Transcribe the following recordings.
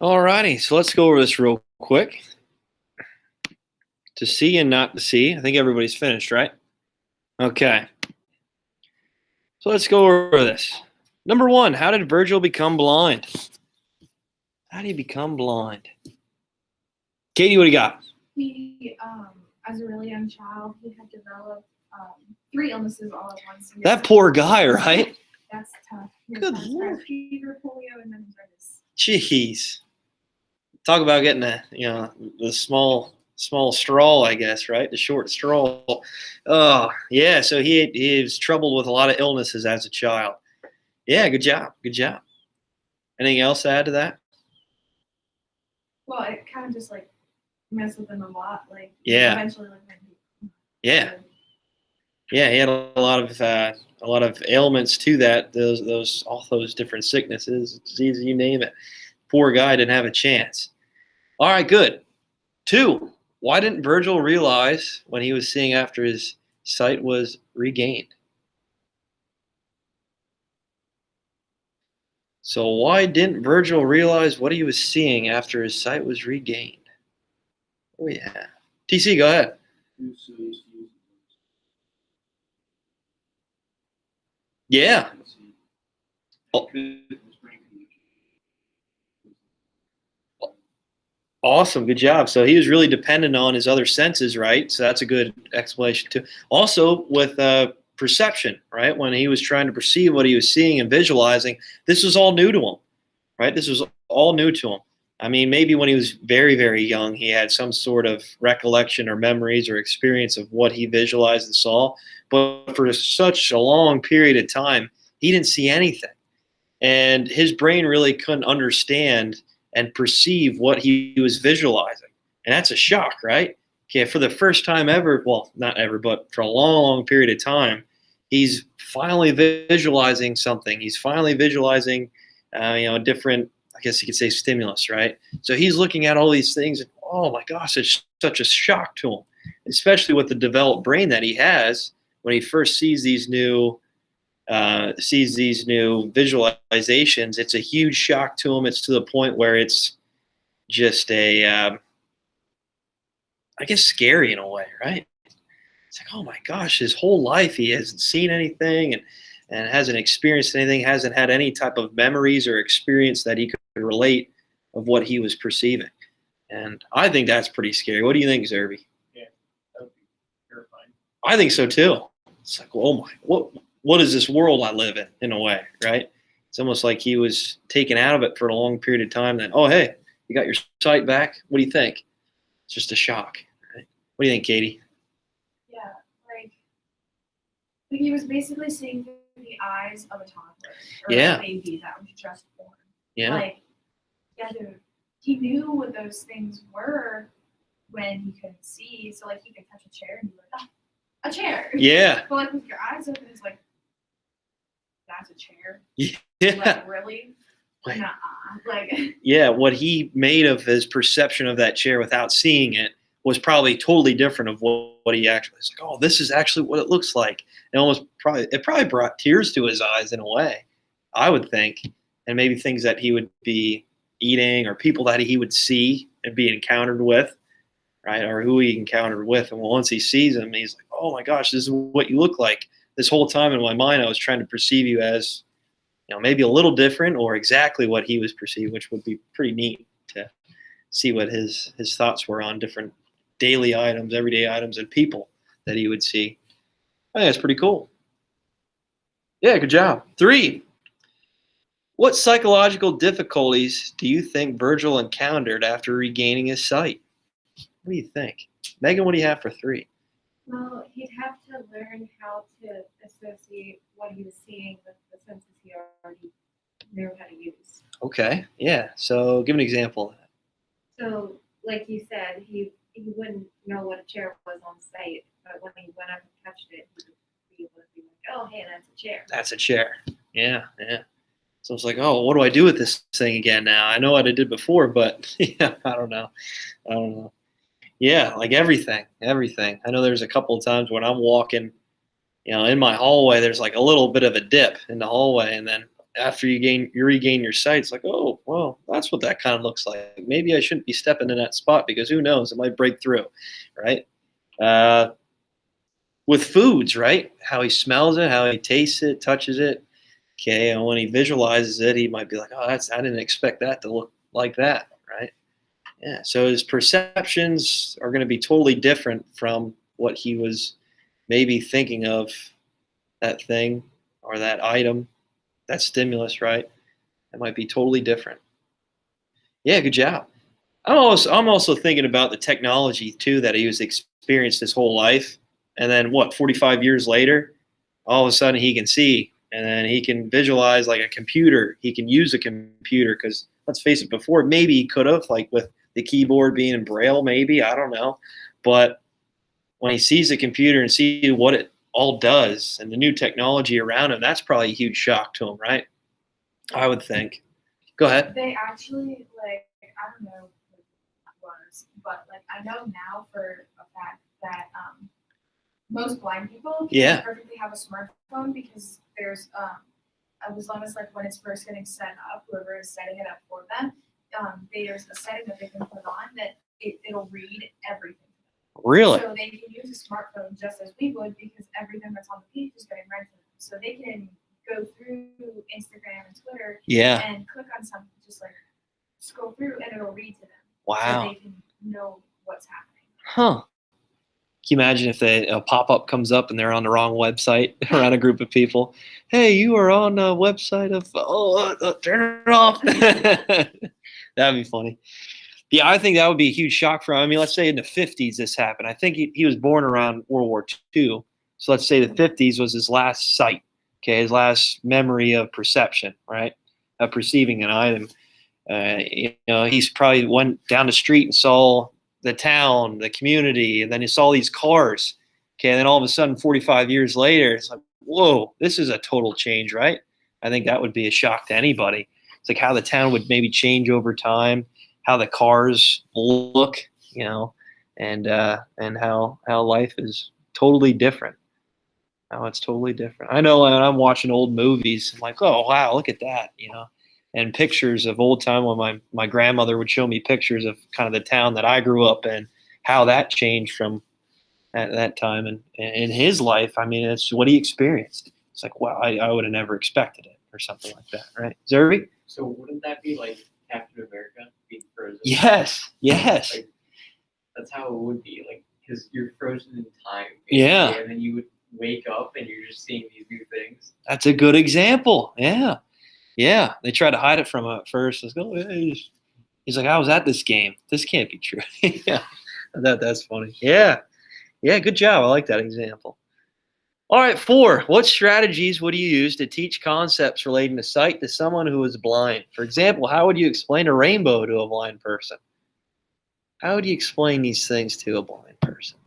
All righty, so let's go over this real quick. To see and not to see. I think everybody's finished, right? Okay, so let's go over this. Number one, how did Virgil become blind? How did he become blind? Katie, what do you got? He, as a really young child, he had developed three illnesses all at once. That poor guy, right? That's tough. Good Lord. Fever, polio, and meningitis. Jeez. Talk about getting the small straw, I guess, right? The short straw. Oh, yeah. So he was troubled with a lot of illnesses as a child. Yeah, good job. Good job. Anything else to add to that? Well, it kind of just like messed with him a lot. Like Yeah. Eventually, Yeah. Yeah, he had a lot of ailments to that. All those different sicknesses, diseases, you name it. Poor guy didn't have a chance. All right, good. 2. Why didn't Virgil realize when he was seeing after his sight was regained? So why didn't Virgil realize what he was seeing after his sight was regained? Oh yeah. TC, go ahead. Yeah. Oh. Awesome, good job. So he was really dependent on his other senses, right? So that's a good explanation too. Also with perception, right? When he was trying to perceive what he was seeing and visualizing, this was all new to him, right? This was all new to him. I mean, maybe when he was very, very young, he had some sort of recollection or memories or experience of what he visualized and saw. But for such a long period of time, he didn't see anything. And his brain really couldn't understand and perceive what he was visualizing. And that's a shock, right? Okay, for the first time ever, well, not ever, but for a long, long period of time, he's finally visualizing something. He's finally visualizing, different, I guess you could say, stimulus, right? So he's looking at all these things, and oh my gosh, it's such a shock to him, especially with the developed brain that he has when he first sees these new visualizations. It's a huge shock to him. It's to the point where it's just I guess scary in a way, right? It's like, oh my gosh, his whole life he hasn't seen anything and hasn't experienced anything, hasn't had any type of memories or experience that he could relate of what he was perceiving. And I think that's pretty scary. What do you think, Zerby? Yeah, that would be terrifying. I think so too. It's like, oh my, what is this world I live in a way, right? It's almost like he was taken out of it for a long period of time. Then, oh, hey, you got your sight back. What do you think? It's just a shock, right? What do you think, Katie? Yeah, like he was basically seeing through the eyes of a toddler or a baby that was just born. Yeah. Like, he knew what those things were when he couldn't see. So, like, he could touch a chair and be like, oh, a chair. Yeah. But, like, with your eyes open, it's like, that's a chair. Yeah. Like, really? Nuh-uh. Like, yeah, what he made of his perception of that chair without seeing it was probably totally different of what he actually was like. Oh, this is actually what it looks like. It probably brought tears to his eyes in a way, I would think, and maybe things that he would be eating or people that he would see and be encountered with, right? Or who he encountered with. And once he sees him, he's like, oh my gosh, this is what you look like. This whole time in my mind, I was trying to perceive you as, maybe a little different or exactly what he was perceived, which would be pretty neat to see what his thoughts were on different daily items, everyday items, and people that he would see. I think that's pretty cool. Yeah, good job. 3. What psychological difficulties do you think Virgil encountered after regaining his sight? What do you think? Megan, what do you have for 3? Well, he'd have to learn how to associate what he was seeing with the senses he already knew how to use. Okay, yeah. So give an example of that. So, like you said, he wouldn't know what a chair was on sight, but when he went up and touched it, he would be able to be like, oh, hey, that's a chair. That's a chair. Yeah, yeah. So it's like, oh, what do I do with this thing again now? I know what I did before, but yeah, I don't know. Yeah, like everything. I know there's a couple of times when I'm walking, in my hallway, there's like a little bit of a dip in the hallway, and then after you regain your sight, it's like, oh, well, that's what that kind of looks like. Maybe I shouldn't be stepping in that spot because who knows, it might break through, right? Uh, with foods, right? How he smells it, how he tastes it, touches it. Okay, and when he visualizes it, he might be like, oh, I didn't expect that to look like that, right? Yeah. So his perceptions are going to be totally different from what he was maybe thinking of that thing or that item, that stimulus, right? It might be totally different. Yeah, good job. I'm also thinking about the technology too that he was experienced his whole life, and then what? 45 years later, all of a sudden he can see, and then he can visualize like a computer. He can use a computer because let's face it, before maybe he could have like with the keyboard being in braille, maybe I don't know, but when he sees a computer and see what it all does and the new technology around him, that's probably a huge shock to him, right? I would think. Go ahead. They actually like I don't know what it was, but like I know now for a fact that most blind people can Yeah. perfectly have a smartphone because there's as long as like when it's first getting set up, whoever is setting it up for them, there's a setting that they can put on that it'll read everything. Really? So they can use a smartphone just as we would because everything that's on the page is getting read to them. So they can go through Instagram and Twitter Yeah. and click on something, just like scroll through and it'll read to them. So Wow. they can know what's happening. Huh. Can you imagine if a pop-up comes up and they're on the wrong website around a group of people? Hey, you are on a website of, turn it off. That'd be funny. Yeah, I think that would be a huge shock for him. I mean, let's say in the 50s this happened. I think he was born around World War II. So let's say the 50s was his last sight, okay, his last memory of perception, right, of perceiving an item. He's probably went down the street and saw the town, the community, and then he saw these cars. Okay, and then all of a sudden, 45 years later, it's like, whoa, this is a total change, right? I think that would be a shock to anybody. It's like how the town would maybe change over time, how the cars look, and how life is totally different. How it's totally different. I know when I'm watching old movies, I'm like, oh wow, look at that. And pictures of old time when my grandmother would show me pictures of kind of the town that I grew up in, how that changed from at that time and in his life. I mean, it's what he experienced. It's like, wow, I would have never expected it or something like that, right? Zerby? So wouldn't that be like Captain America being frozen? Yes. Like, that's how it would be, like, because you're frozen in time. basically, Yeah. And then you would wake up and you're just seeing these new things. That's a good example. Yeah. Yeah. They tried to hide it from him at first. Let's go. He's like, I was at this game. This can't be true. Yeah. That's funny. Yeah. Yeah. Good job. I like that example. All right. 4. What strategies would you use to teach concepts relating to sight to someone who is blind? For example, how would you explain a rainbow to a blind person? How would you explain these things to a blind person?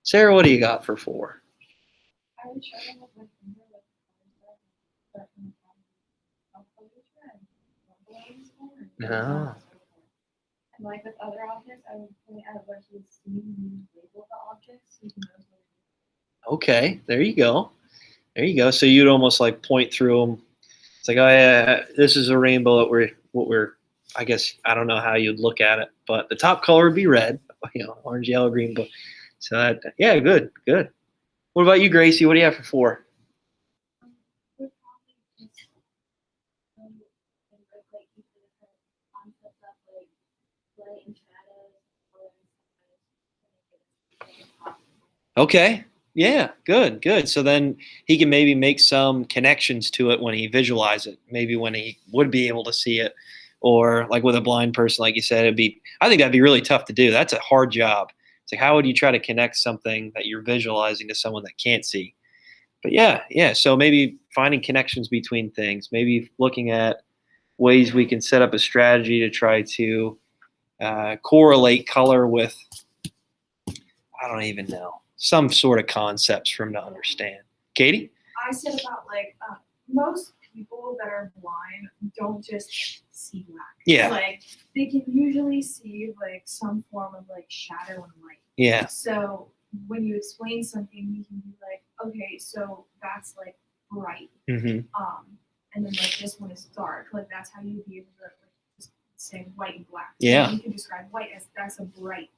Sarah, what do you got for 4? I would show them with my finger what the colors are, but how colors red, what belongs orange, Ah. and like with other objects, I would point out what he's seen and label the objects so he knows what it is. Okay, there you go. There you go. So you'd almost like point through them. It's like, oh yeah, this is a rainbow that we're. I guess I don't know how you'd look at it, but the top color would be red. Orange, yellow, green, blue. So yeah, good. What about you, Gracie? What do you have for 4? Would probably just think of like each of the different concepts of like light and shadows, color and size to make it as possible. Okay. Yeah, good. So then he can maybe make some connections to it when he visualizes it. Maybe when he would be able to see it, or like with a blind person, like you said, I think that'd be really tough to do. That's a hard job. It's like, how would you try to connect something that you're visualizing to someone that can't see? But yeah. So maybe finding connections between things, maybe looking at ways we can set up a strategy to try to correlate color with, I don't even know, some sort of concepts for him to understand. Katie? I said about like most people that are blind don't just see black. Yeah. Like they can usually see like some form of like shadow and light. Yeah. So when you explain something, you can be like, okay, so that's like bright. Mm-hmm. and then like this one is dark. Like that's how you'd be able to like, just say white and black. So Yeah. you can describe white as that's a bright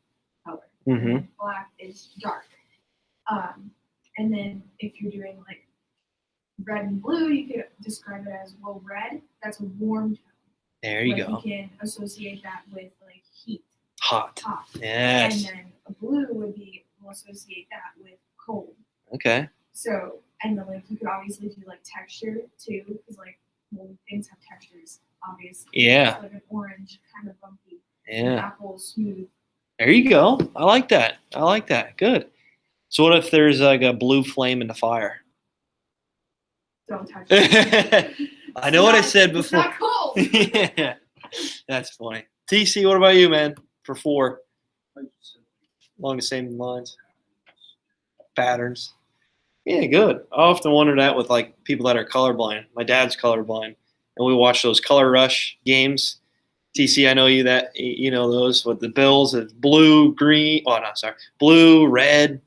color. Mm-hmm. And black is dark. And then if you're doing like red and blue, you could describe it as, well, red, that's a warm tone. There you Like, go. You can associate that with like heat, Hot. hot. Yes. And then a blue would be, we'll associate that with cold. Okay. So, and then like you could obviously do like texture too, because like well, things have textures, obviously. Yeah. So, like an orange, kind of bumpy. An Yeah. apple, smooth. There you go. I like that. I like that. Good. So what if there's like a blue flame in the fire? Don't touch it. I know what I It's said not- before. It's not cold. Yeah. That's funny. TC, what about you, man? For 4, along the same lines. Patterns. Yeah, good. I often wonder that with like people that are colorblind. My dad's colorblind, and we watch those Color Rush games. TC, I know you know those with the Bills. It's blue, green. Oh no, sorry, blue, red.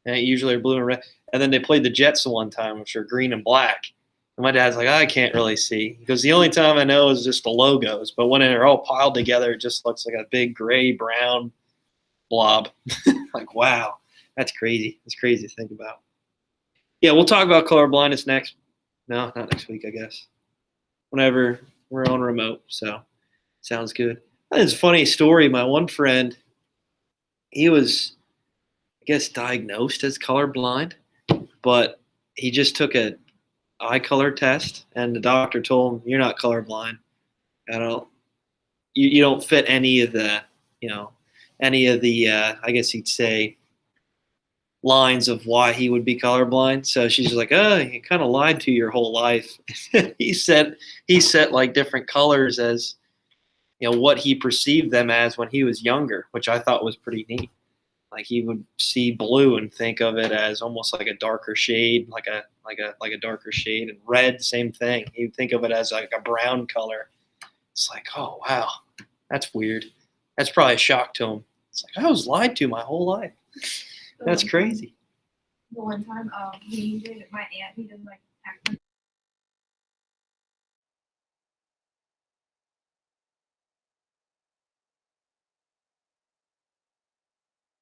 And usually are blue and red. And then they played the Jets the one time, which are green and black. And my dad's like, I can't really see because the only time I know is just the logos. But when they're all piled together, it just looks like a big gray brown blob. Like, wow, that's crazy. It's crazy to think about. Yeah, we'll talk about color blindness next. No, not next week, I guess. Whenever we're on remote. So sounds good. It's a funny story. My one friend, he was, I guess, diagnosed as colorblind, but he just took a eye color test, and the doctor told him, "You're not colorblind. You don't fit any of the, I guess you'd say, lines of why he would be colorblind." So she's like, "Oh, you kind of lied to your whole life." he set like different colors as, what he perceived them as when he was younger, which I thought was pretty neat. Like he would see blue and think of it as almost like a darker shade, like a darker shade, and red, same thing. He'd think of it as like a brown color. It's like, oh wow, that's weird. That's probably a shock to him. It's like I was lied to my whole life. That's crazy. The one time we did, my aunt, we did like acting